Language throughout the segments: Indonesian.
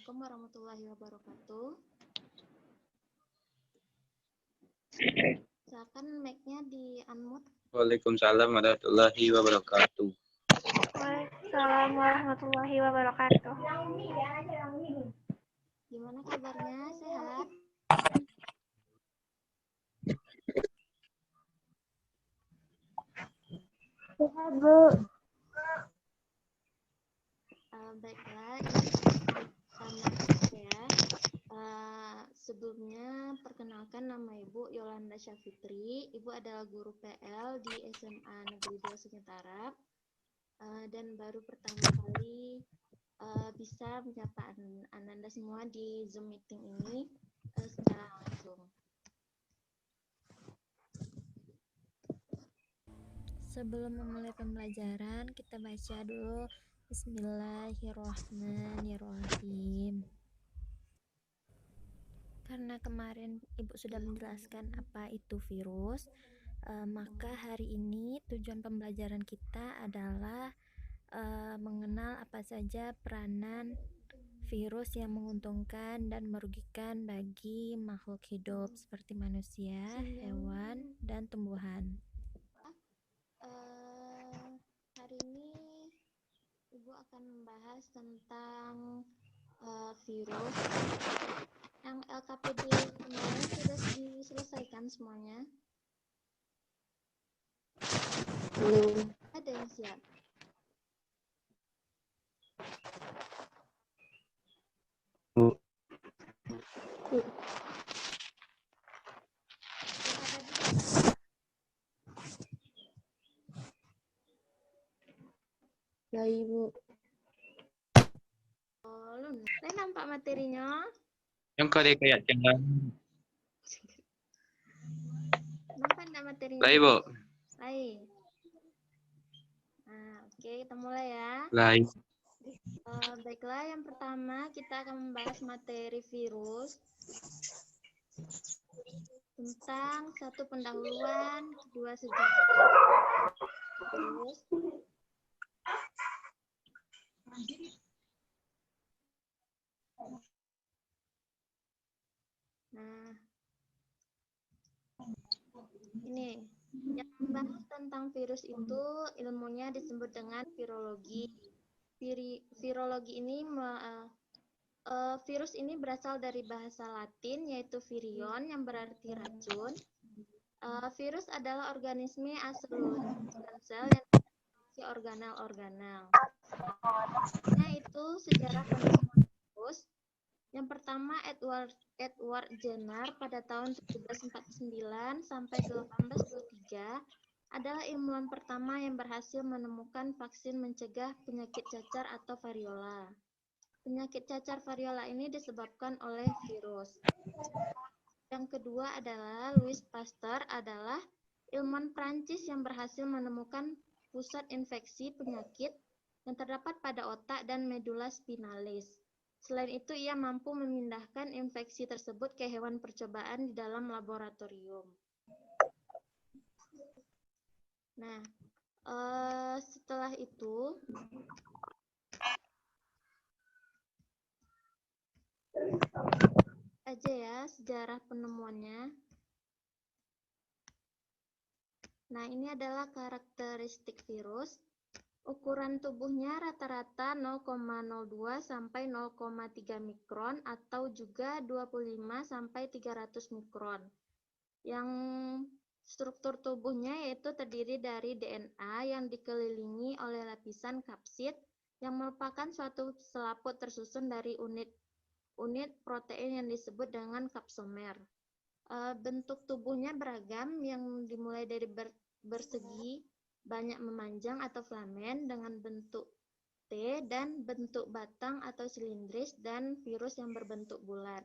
Assalamualaikum warahmatullahi wabarakatuh. Silakan mic-nya di-unmute. Waalaikumsalam warahmatullahi wabarakatuh. Waalaikumsalam warahmatullahi wabarakatuh. Gimana kabarnya? Sehat? Sehat, Bu. Baiklah, ini sama ya. Sebelumnya perkenalkan nama Ibu Yolanda Syafitri. Ibu adalah guru PL di SMA Negeri 2 Senyentara. Dan baru pertama kali bisa menyapa Anda semua di Zoom meeting ini secara langsung. Sebelum memulai pembelajaran, kita baca dulu Bismillahirrahmanirrahim. Karena kemarin Ibu sudah menjelaskan apa itu virus, maka hari ini tujuan pembelajaran kita adalah mengenal apa saja peranan virus yang menguntungkan dan merugikan bagi makhluk hidup seperti manusia, hewan, dan tumbuhan. Hari ini Ibu akan membahas tentang virus. Yang LKPD kemarin sudah diselesaikan semuanya? Belum. Ada yang siap? Ya, Ibu. Saya nampak materinya. Yang kali kayak jangan. Nampak enggak materinya? Lah Ibu. Baik. Nah, oke, kita mulai ya. Lah. Baiklah, yang pertama kita akan membahas materi virus. Tentang satu pendahuluan, kedua sejarah. Terus nah, ini yang membahas tentang virus itu ilmunya disebut dengan virologi. Virologi ini virus ini berasal dari bahasa Latin yaitu virion yang berarti racun. Virus adalah organisme aseluruh sel yang berfungsi organel-organel. Yaitu sejarah penemuan virus. Yang pertama Edward Jenner pada tahun 1749 sampai 1823 adalah ilmuwan pertama yang berhasil menemukan vaksin mencegah penyakit cacar atau variola. Penyakit cacar variola ini disebabkan oleh virus. Yang kedua adalah Louis Pasteur adalah ilmuwan Prancis yang berhasil menemukan pusat infeksi penyakit yang terdapat pada otak dan medula spinalis. Selain itu, ia mampu memindahkan infeksi tersebut ke hewan percobaan di dalam laboratorium. Nah, setelah itu, aja ya sejarah penemuannya. Nah, ini adalah karakteristik virus. Ukuran tubuhnya rata-rata 0,02 sampai 0,3 mikron atau juga 25 sampai 300 mikron. Yang struktur tubuhnya yaitu terdiri dari DNA yang dikelilingi oleh lapisan kapsid yang merupakan suatu selaput tersusun dari unit protein yang disebut dengan kapsomer. Bentuk tubuhnya beragam yang dimulai dari bersegi, banyak memanjang atau filamen dengan bentuk T dan bentuk batang atau silindris dan virus yang berbentuk bulat.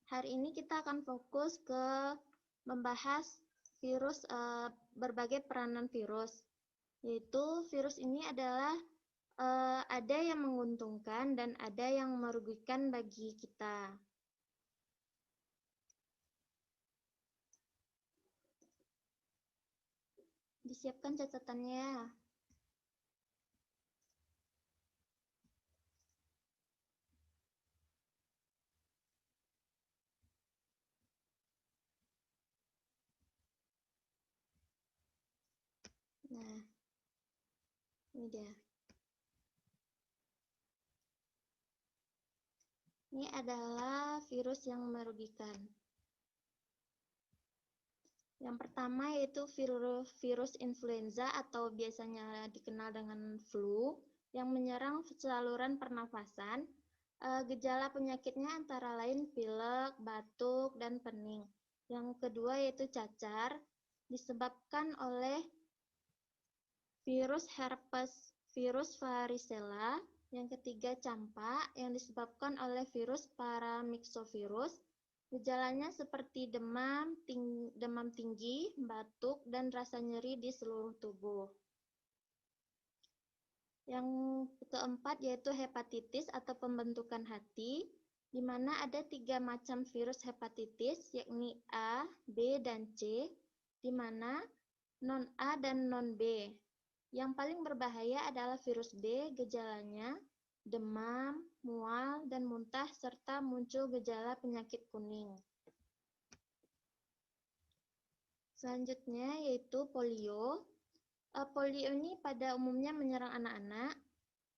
Hari ini kita akan fokus ke membahas virus, berbagai peranan virus. Yaitu virus ini adalah ada yang menguntungkan dan ada yang merugikan bagi kita. Disiapkan catatannya. Nah, ini dia. Ini adalah virus yang merugikan. Yang pertama yaitu virus influenza atau biasanya dikenal dengan flu yang menyerang saluran pernafasan. Gejala penyakitnya antara lain pilek, batuk, dan pening. Yang kedua yaitu cacar, disebabkan oleh virus herpes virus varicella. Yang ketiga campak, yang disebabkan oleh virus paramyxovirus. Gejalanya seperti demam tinggi, batuk, dan rasa nyeri di seluruh tubuh. Yang keempat yaitu hepatitis atau pembentukan hati, di mana ada 3 macam virus hepatitis, yakni A, B, dan C, di mana non-A dan non-B. Yang paling berbahaya adalah virus B, gejalanya demam, mual, dan muntah, serta muncul gejala penyakit kuning. Selanjutnya yaitu polio. Polio ini pada umumnya menyerang anak-anak,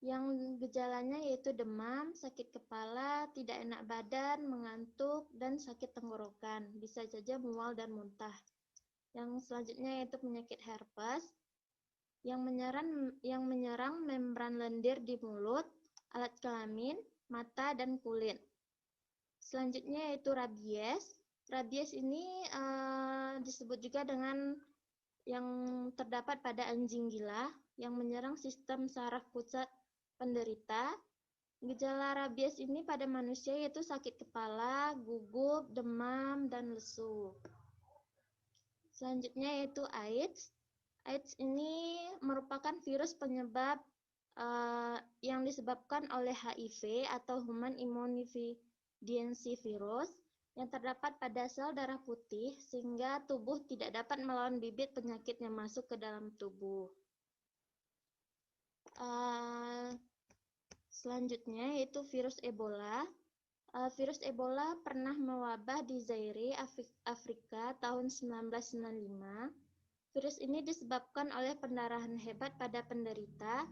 yang gejalanya yaitu demam, sakit kepala, tidak enak badan, mengantuk, dan sakit tenggorokan. Bisa saja mual dan muntah. Yang selanjutnya yaitu penyakit herpes, yang menyerang membran lendir di mulut, alat kelamin, mata, dan kulit. Selanjutnya yaitu rabies. Rabies ini disebut juga dengan yang terdapat pada anjing gila, yang menyerang sistem saraf pusat penderita. Gejala rabies ini pada manusia yaitu sakit kepala, gugup, demam, dan lesu. Selanjutnya yaitu AIDS. AIDS ini merupakan virus penyebab yang disebabkan oleh HIV atau Human Immunodeficiency Virus yang terdapat pada sel darah putih sehingga tubuh tidak dapat melawan bibit penyakit yang masuk ke dalam tubuh. Selanjutnya yaitu virus Ebola. Virus Ebola pernah mewabah di Zaire, Afrika tahun 1995. Virus ini disebabkan oleh pendarahan hebat pada penderita.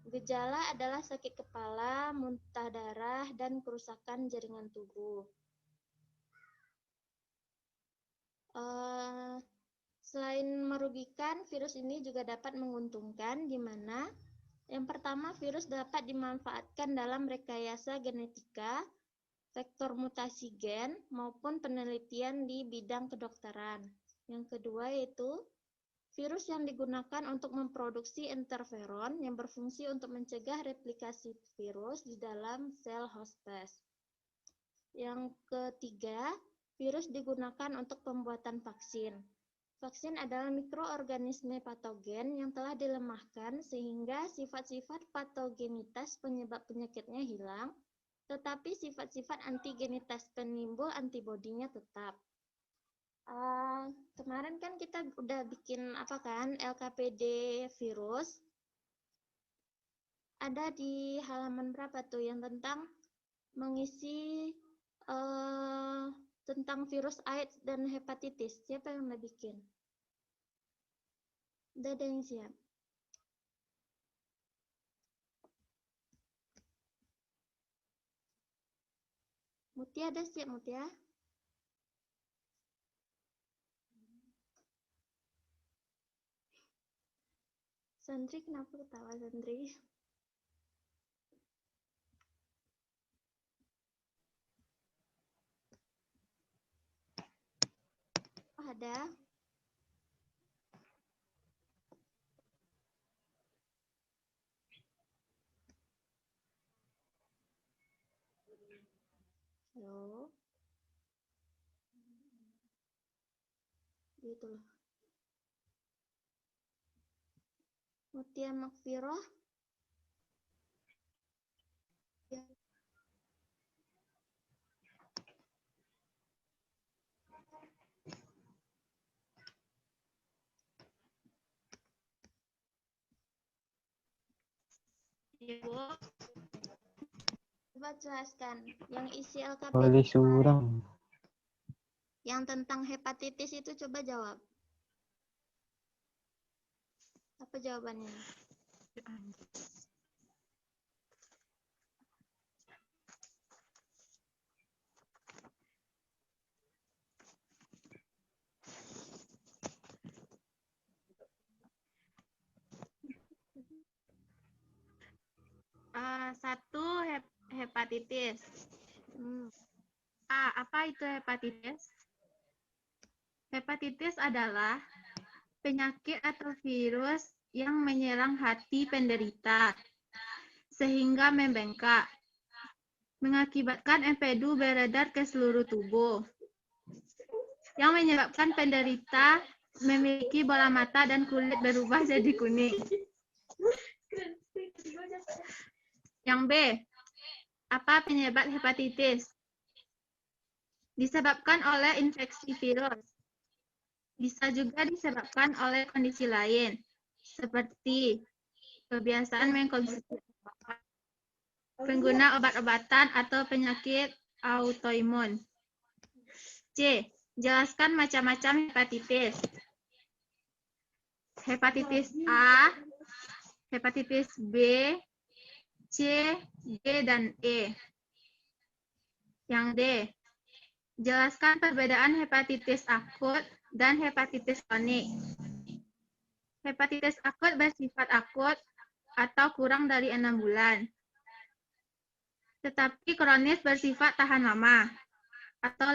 Gejala adalah sakit kepala, muntah darah, dan kerusakan jaringan tubuh. Selain merugikan, virus ini juga dapat menguntungkan, di mana yang pertama, virus dapat dimanfaatkan dalam rekayasa genetika, vektor mutasi gen, maupun penelitian di bidang kedokteran. Yang kedua yaitu virus yang digunakan untuk memproduksi interferon yang berfungsi untuk mencegah replikasi virus di dalam sel hostes. Yang ketiga, virus digunakan untuk pembuatan vaksin. Vaksin adalah mikroorganisme patogen yang telah dilemahkan sehingga sifat-sifat patogenitas penyebab penyakitnya hilang, tetapi sifat-sifat antigenitas penimbul antibodinya tetap. Kemarin kan kita udah bikin LKPD virus. Ada di halaman berapa tuh yang tentang mengisi tentang virus AIDS dan hepatitis. Siapa yang udah bikin? Udah ada yang siap? Mutia ada siap, Mutia? Sandri, kenapa ketawa, Sandri? Oh, ada. Halo. Gitu loh. Mutia Makfiroh. Ya. Ibu, coba jelaskan yang isi LKPD Oleh kemarin, surang. yang tentang hepatitis itu coba jawab. Apa jawabannya? Satu, hepatitis. Hmm. Apa itu hepatitis? Hepatitis adalah penyakit atau virus yang menyerang hati penderita sehingga membengkak, mengakibatkan empedu beredar ke seluruh tubuh, yang menyebabkan penderita memiliki bola mata dan kulit berubah jadi kuning. Yang B, apa penyebab hepatitis? Disebabkan oleh infeksi virus. Bisa juga disebabkan oleh kondisi lain, seperti kebiasaan mengkonsumsi pengguna obat-obatan atau penyakit autoimun. C. Jelaskan macam-macam hepatitis. Hepatitis A, hepatitis B, C, D, dan E. Yang D. Jelaskan perbedaan hepatitis akut dan hepatitis kronik. Hepatitis akut bersifat akut atau kurang dari 6 bulan. Tetapi kronis bersifat tahan lama atau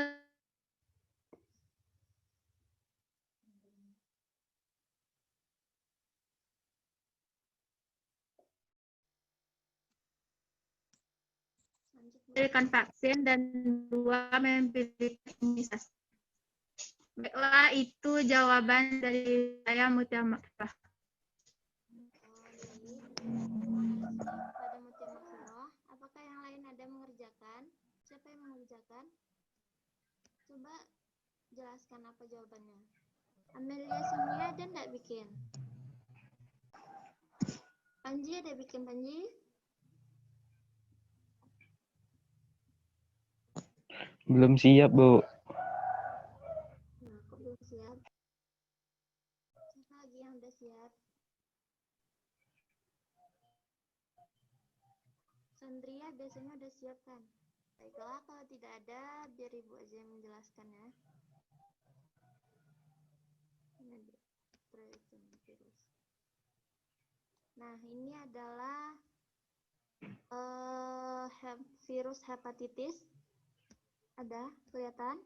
memberikan vaksin dan 2 memberikan imunisasi. Baiklah, itu jawaban dari saya, Mutia Makfirah. Pada Mutia Makfirah, apakah yang lain ada mengerjakan? Siapa yang mengerjakan? Coba jelaskan apa jawabannya. Amelia Simia ada enggak bikin? Panji ada bikin, Panji? Belum siap, Bu. Nah, kok belum siap? Siapa lagi yang udah siap? Sandria biasanya udah siap kan? Baiklah, kalau tidak ada, biar Ibu aja yang menjelaskan ya. Nah, ini adalah virus hepatitis. Ada kelihatan?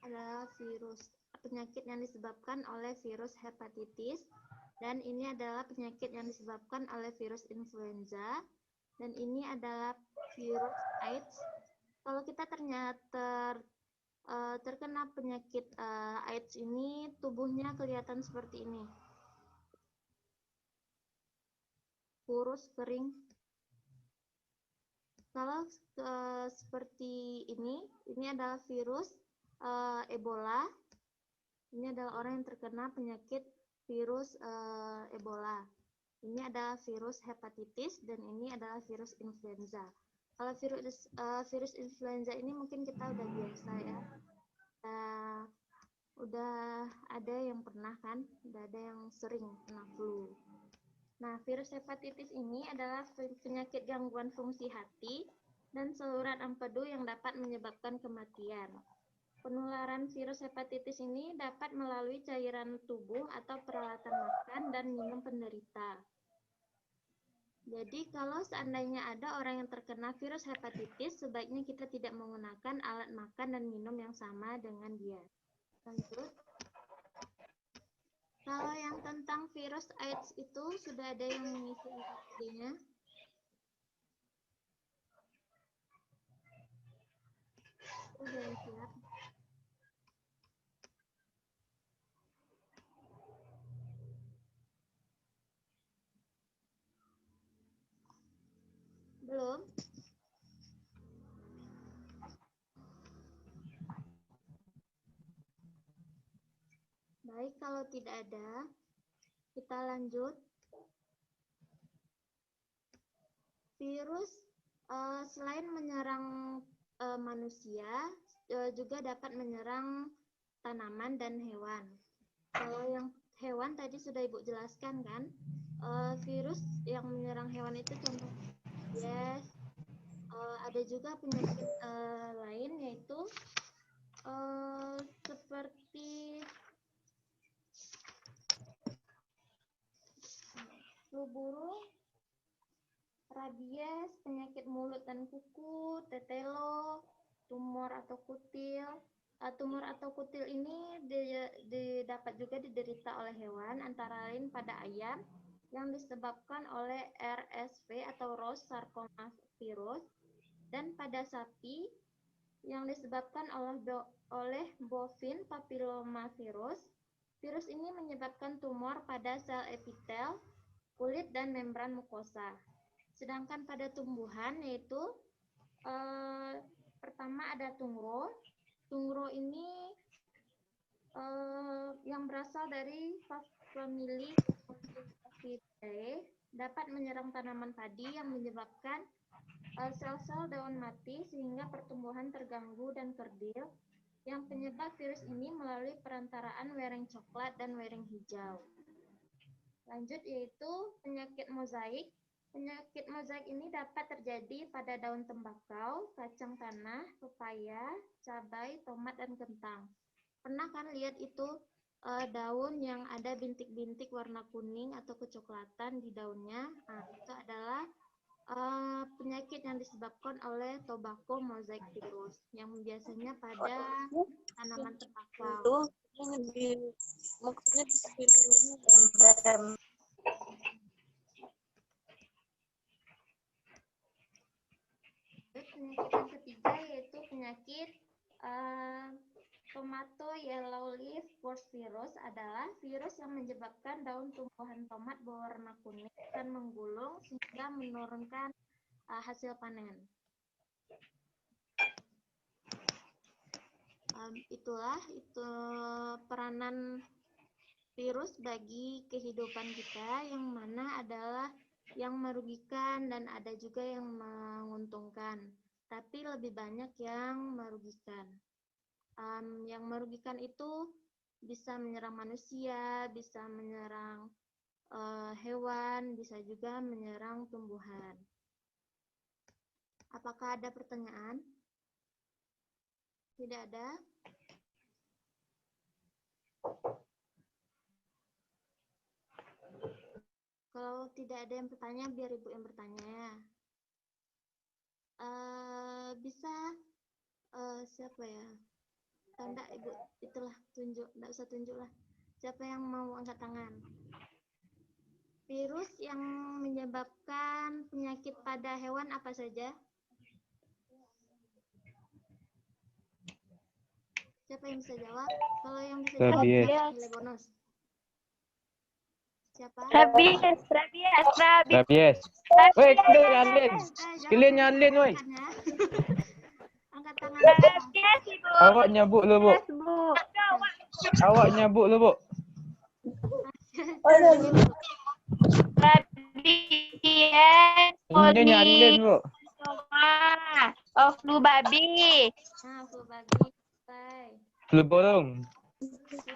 Adalah virus penyakit yang disebabkan oleh virus hepatitis, dan ini adalah penyakit yang disebabkan oleh virus influenza, dan ini adalah virus AIDS. Kalau kita ternyata terkena penyakit AIDS ini, tubuhnya kelihatan seperti ini, kurus, kering. Kalau seperti ini adalah virus Ebola. Ini adalah orang yang terkena penyakit virus Ebola. Ini adalah virus hepatitis, dan ini adalah virus influenza. Kalau virus influenza ini mungkin kita udah biasa ya. Udah ada yang pernah kan? Udah ada yang sering kena flu. Nah, virus hepatitis ini adalah penyakit gangguan fungsi hati dan saluran empedu yang dapat menyebabkan kematian. Penularan virus hepatitis ini dapat melalui cairan tubuh atau peralatan makan dan minum penderita. Jadi, kalau seandainya ada orang yang terkena virus hepatitis, sebaiknya kita tidak menggunakan alat makan dan minum yang sama dengan dia. Lanjut. Kalau yang tentang virus AIDS itu sudah ada yang mengisi ID-nya? Sudah yang siap? Belum? Baik, kalau tidak ada, kita lanjut. Virus selain menyerang manusia, juga dapat menyerang tanaman dan hewan. Kalau yang hewan tadi sudah Ibu jelaskan kan. Virus yang menyerang hewan itu contoh yes. Ada juga penyakit lain yaitu seperti flu burung, rabies, penyakit mulut dan kuku, tetelo, tumor atau kutil. Tumor atau kutil ini dapat juga diderita oleh hewan, antara lain pada ayam yang disebabkan oleh RSV atau Ross sarcoma virus, dan pada sapi yang disebabkan oleh bovine papillomavirus. Virus ini menyebabkan tumor pada sel epitel, kulit, dan membran mukosa. Sedangkan pada tumbuhan yaitu pertama ada tungro. Tungro ini yang berasal dari famili Viridae, dapat menyerang tanaman padi yang menyebabkan sel-sel daun mati sehingga pertumbuhan terganggu dan kerdil. Yang penyebab virus ini melalui perantaraan wereng coklat dan wereng hijau. Lanjut yaitu penyakit mozaik. Penyakit mozaik ini dapat terjadi pada daun tembakau, kacang tanah, pepaya, cabai, tomat, dan kentang. Pernah kan lihat itu daun yang ada bintik-bintik warna kuning atau kecoklatan di daunnya? Nah, itu adalah penyakit yang disebabkan oleh tobacco mosaic virus yang biasanya pada tanaman tembakau. Penyakit yang ketiga yaitu penyakit tomato yellow leaf spot virus adalah virus yang menyebabkan daun tumbuhan tomat berwarna kuning dan menggulung sehingga menurunkan hasil panen. Itulah peranan virus bagi kehidupan kita, yang mana adalah yang merugikan dan ada juga yang menguntungkan, tapi lebih banyak yang merugikan. Yang merugikan itu bisa menyerang manusia, bisa menyerang hewan, bisa juga menyerang tumbuhan. Apakah ada pertanyaan? Tidak ada? Kalau tidak ada yang bertanya, biar Ibu yang bertanya ya. Bisa siapa ya? Tanda Ibu, itulah tunjuk, enggak usah tunjuk lah. Siapa yang mau angkat tangan? Virus yang menyebabkan penyakit pada hewan apa saja? Siapa yang bisa jawab? Kalau yang bisa jawab, Rabies. dapat nilai bonus. Siapa? Rabies. Rabies. Woi, kalian nyalin. Kalian nyalin, woi. Angkat tangan. Rabies, Ibu. Awak nyabuk lu, Bu. Bu. Awak nyabuk lu, Bu. Rabies. Ini nyalin, Bu. Flu babi. Flu babi. Bye. Flu burung.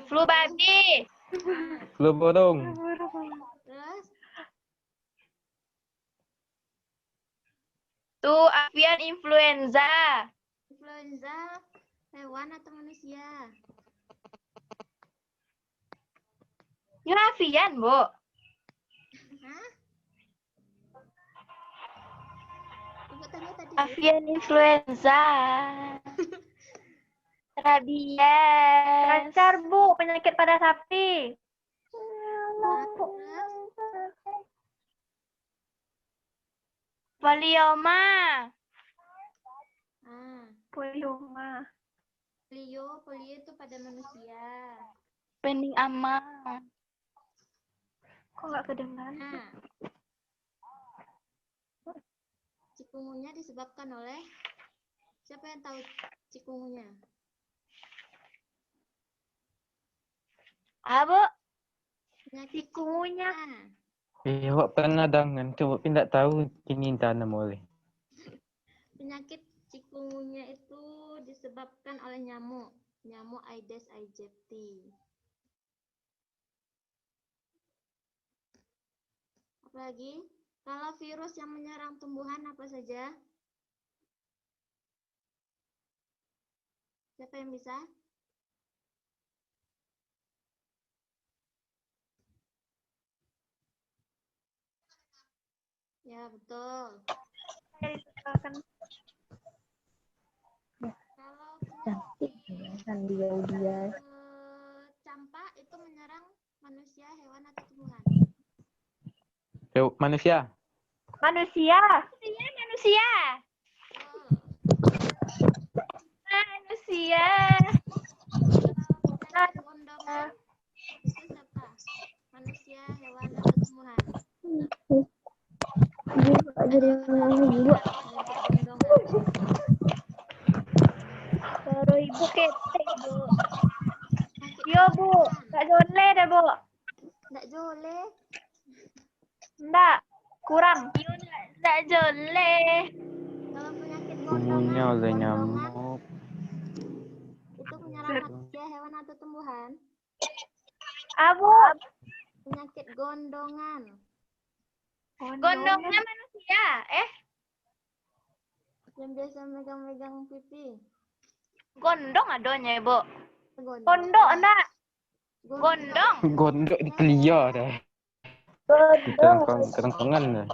Flu babi. Flu burung. Terus? Avian influenza. Influenza hewan atau manusia? Ini avian, Bu. Hah? Ibu tanya tadi. Avian influenza. Rabies. Cacar, Bu, penyakit pada sapi. Polioma. Polioma. Polio itu pada manusia. Pening ama. Kok nggak kedengaran? Cikungunya disebabkan oleh, siapa yang tahu cikungunya? Bu? Penyakit Cikungunya. Awak pernah dengan coba tidak tahu ini tanam oleh. Penyakit cikungunya itu disebabkan oleh nyamuk Aedes aegypti. Apalagi? Kalau virus yang menyerang tumbuhan apa saja? Siapa yang bisa? Ya, betul. Kalau Cantik ya, dia. campak itu menyerang manusia, hewan, atau tumbuhan? Manusia. Manusia. Manusia. Betul. Manusia. Penyakit gondongan itu siapa? Manusia, hewan, atau tumbuhan? Juga jadi ngomong juga. Penyakit gondongan. Baru ibu ketek, Bu. Penyakit Yo, Bu. gondongan. Nggak jole deh, Bu. Nggak jole. Nggak. Kurang. Yo, nggak jole. Kalau penyakit Tubuhnya gondongan, oleh gondongan nyamuk. itu menyerang manusia, hewan, atau tumbuhan? Abu. Penyakit gondongan. Gondongnya manusia. Yang biasa megang-megang pipi. Gondong adanya, Bu. Gondong. Gondok, enggak. Gondong. Gondok di telia dah. Di kerongkongan dah.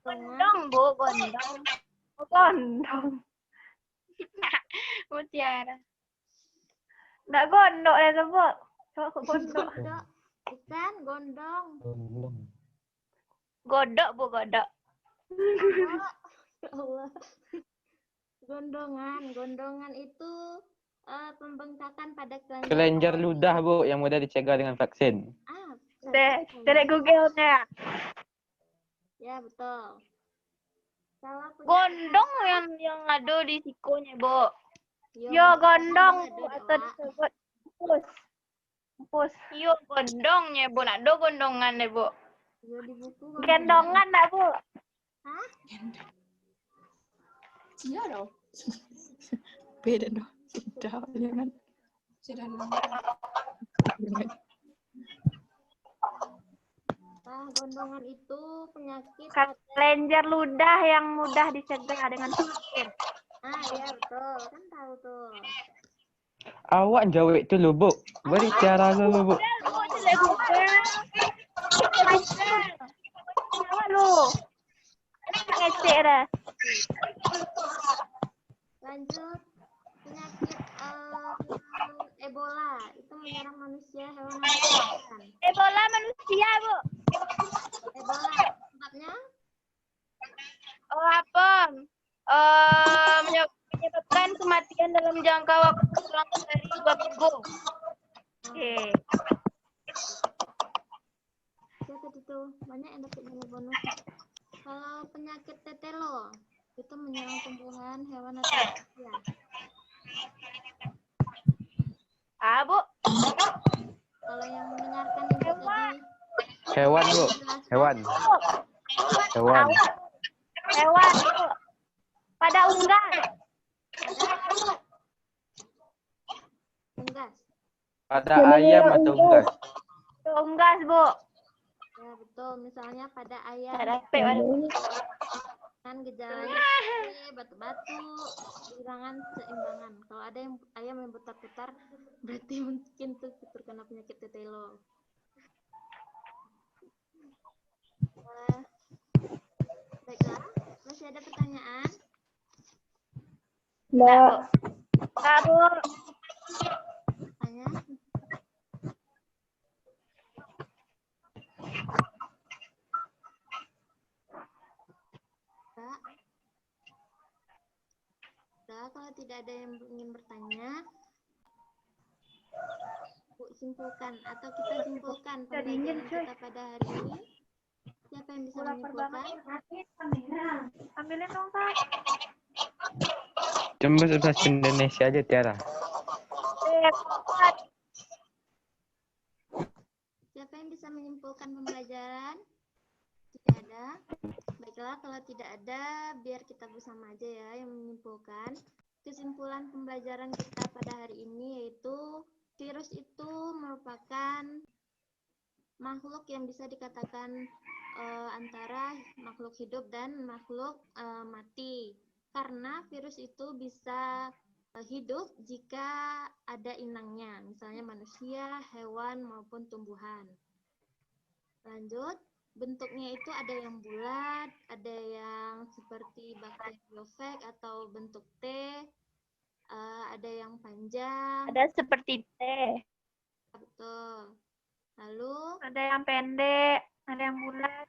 Gondong, Bu. Gondong. Gondong. Mutiara. Nggak gondok ya, Bu. Coba aku gondok. Gondok. Bukan, gondong. Godok, Bu. Godok. Gondok. Ya Allah. Gondongan itu pembengkakan pada Kelenjar ludah, Bu, yang mudah dicegah dengan vaksin. Dari Google-nya. Ya, betul. Kalau Gondong yang ada di sikonya, Bu. Yo, Yo, gondong, ada, Bu. Dek, Atau Wak. disebut pus. Pus. Yo, gondongnya, Bu. Nak do gondongan deh, Bu. Yo, di buku Gendongan enggak, Bu? Hah? Iya dong. Beda dong. Sudah, jangan. Sudah Gondongan itu penyakit Kelenjar ludah yang mudah dicegah dengan vaksin. ya betul, kan tahu tuh. Awak jawab tu lu, Bu. Beri cara lu, Bu. Bu, tidak Google. Jawab lu. Ngecek dah. Lanjut, penyakit Ebola itu menyerang manusia, hewan, atau ikan. Ebola manusia, Bu. Ebola sebabnya Oh, apa? Menyebabkan kematian dalam jangka waktu kurang dari 2 minggu. Oke. siapa itu banyak yang dapat nilai bonus. Kalau penyakit tetelo itu menyerang tumbuhan, hewan, atau manusia. Bu. Kalau yang mendengarkan ibu tadi Hewan, Bu. Hewan. Hewan. Hewan, Bu. Pada unggas. unggas. Pada ayam atau unggas? Unggas, Bu. Ya betul, misalnya pada ayam kan gejalanya batu-batu, kehilangan keseimbangan. Kalau ada yang ayam yang putar-putar, berarti mungkin tuh terkena penyakit tetelo. Baiklah, masih ada pertanyaan? Enggak, Bu. Tanya. Kalau tidak ada yang ingin bertanya, Bu simpulkan atau kita simpulkan pembelajaran kita pada hari ini. Siapa yang bisa menyimpulkan? Ambilin dong, Kak. Cuma bahasa Indonesia aja, Tiara. Siapa yang bisa menyimpulkan pembelajaran? Tidak ada. Baiklah, kalau tidak ada, biar kita bersama aja ya yang menyimpulkan. Kesimpulan pembelajaran kita pada hari ini yaitu virus itu merupakan makhluk yang bisa dikatakan antara makhluk hidup dan makhluk mati. Karena virus itu bisa hidup jika ada inangnya, misalnya manusia, hewan, maupun tumbuhan. Lanjut, bentuknya itu ada yang bulat, ada yang seperti bakteriofag atau bentuk T, ada yang panjang. Ada seperti T, Betul. Lalu, ada yang pendek, ada yang bulat.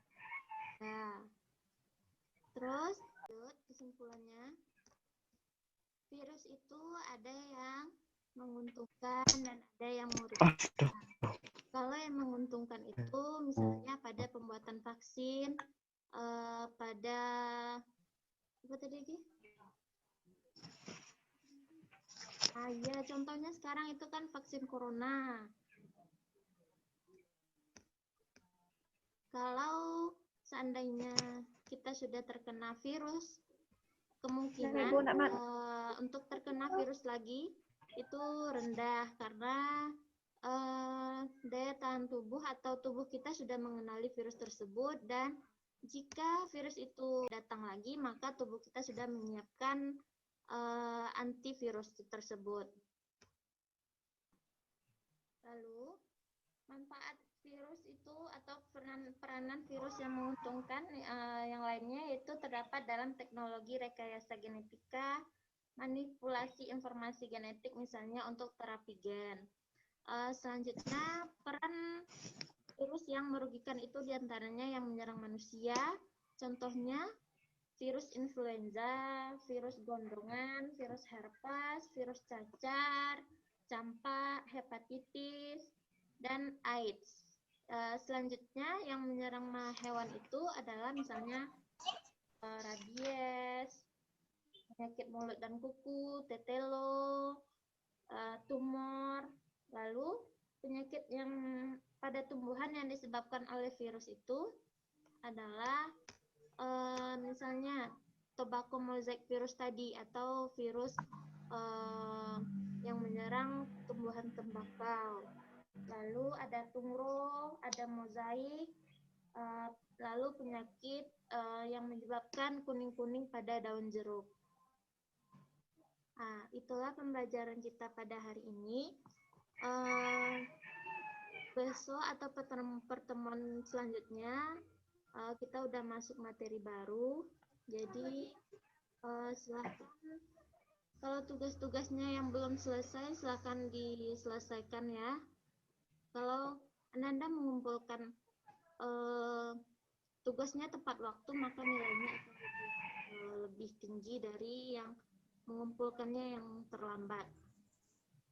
ya. Terus, lanjut kesimpulannya. Virus itu ada yang menguntungkan dan ada yang merugikan. Kalau yang menguntungkan itu misalnya pada pembuatan vaksin, pada apa tadi Gi? Ya, contohnya sekarang itu kan vaksin corona. Kalau seandainya kita sudah terkena virus, kemungkinan untuk terkena virus lagi itu rendah karena daya tahan tubuh atau tubuh kita sudah mengenali virus tersebut, dan jika virus itu datang lagi maka tubuh kita sudah menyiapkan antivirus tersebut. Lalu manfaat virus itu atau peranan virus yang menguntungkan yang lainnya yaitu terdapat dalam teknologi rekayasa genetika, manipulasi informasi genetik misalnya untuk terapi gen. Selanjutnya, peran virus yang merugikan itu diantaranya yang menyerang manusia, contohnya virus influenza, virus gondongan, virus herpes, virus cacar, campak, hepatitis, dan AIDS. Selanjutnya, yang menyerang hewan itu adalah misalnya rabies, penyakit mulut dan kuku, tetelo, tumor. Lalu penyakit yang pada tumbuhan yang disebabkan oleh virus itu adalah misalnya tobacco mosaic virus tadi atau virus yang menyerang tumbuhan tembakau. Lalu ada tungro, ada mozaik, lalu penyakit yang menyebabkan kuning-kuning pada daun jeruk. Nah, itulah pembelajaran kita pada hari ini. Besok atau pertemuan selanjutnya kita udah masuk materi baru, jadi silahkan kalau tugas-tugasnya yang belum selesai silahkan diselesaikan ya. Kalau Anda mengumpulkan tugasnya tepat waktu maka nilainya akan lebih tinggi dari yang mengumpulkannya yang terlambat.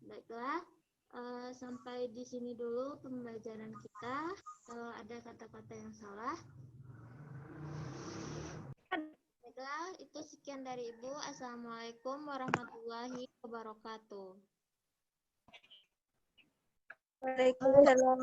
Baiklah. Sampai di sini dulu pembelajaran kita. Kalau ada kata-kata yang salah, baiklah, itu sekian dari Ibu. Assalamualaikum warahmatullahi wabarakatuh. Waalaikumsalam.